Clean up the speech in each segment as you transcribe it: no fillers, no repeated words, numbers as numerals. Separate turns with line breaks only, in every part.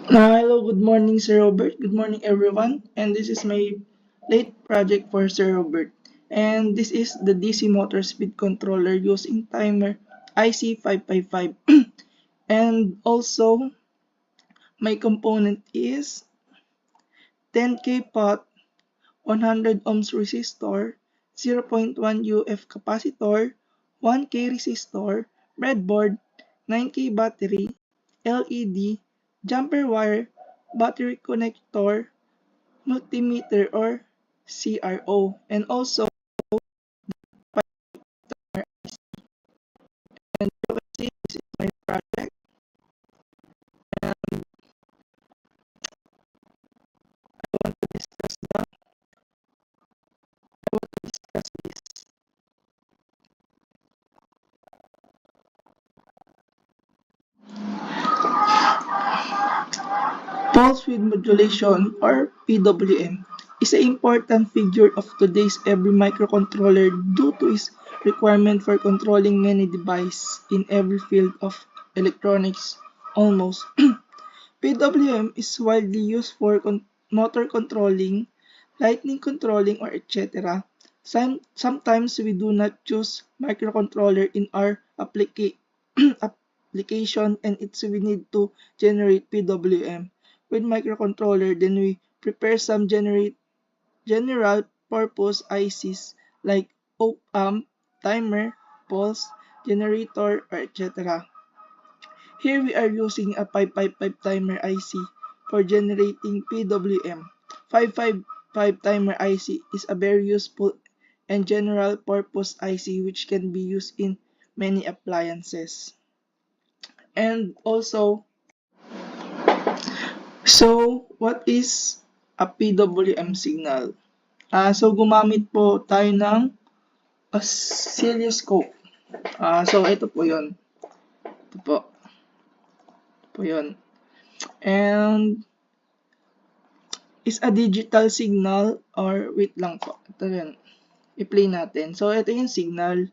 Hello, good morning, Sir Robert. Good morning, everyone. And this is my late project for Sir Robert. And this is the DC motor speed controller using timer IC555. And also, my component is 10K pot, 100 ohms resistor, zero point 0.1 UF capacitor, 1K resistor, breadboard, 9K battery, LED, jumper wire, battery connector, multimeter or CRO, and also and you can see this is my project. I want to discuss this. Pulse width modulation or PWM is an important figure of today's every microcontroller due to its requirement for controlling many devices in every field of electronics almost. PWM is widely used for motor controlling, lightning controlling, or etc. Sometimes we do not choose microcontroller in our application and we need to generate PWM. With microcontroller, then we prepare some general purpose ICs like op-amp, timer, pulse, generator, or etc. Here we are using a 555 timer IC for generating PWM. 555 timer IC is a very useful and general purpose IC which can be used in many appliances. And also, so what is a PWM signal? So gumamit po tayo ng oscilloscope. So ito po 'yon. Ito po. Ito po 'yon. And is a digital signal or wait lang po. Ito yun. I-play natin. So, ito yung signal.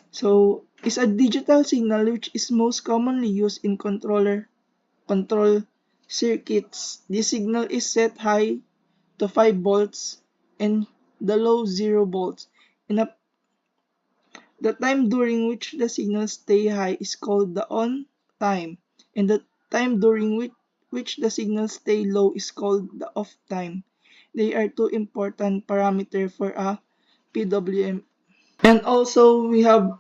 So, is a digital signal which is most commonly used in control circuits. This signal is set high to 5 volts and the low 0 volts. In a, the time during which the signal stay high is called the on time, and the time during which the signal stay low is called the off time. They are two important parameters for a PWM. And also, we have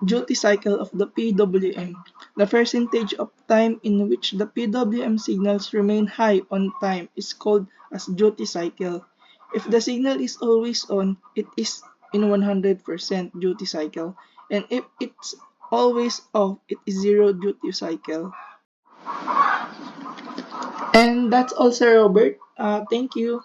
duty cycle of the PWM, the percentage of time in which the PWM signals remain high on time is called as duty cycle. If the signal is always on, it is in 100% duty cycle. And if it's always off, it is zero duty cycle. And that's all, Sir Robert. Thank you.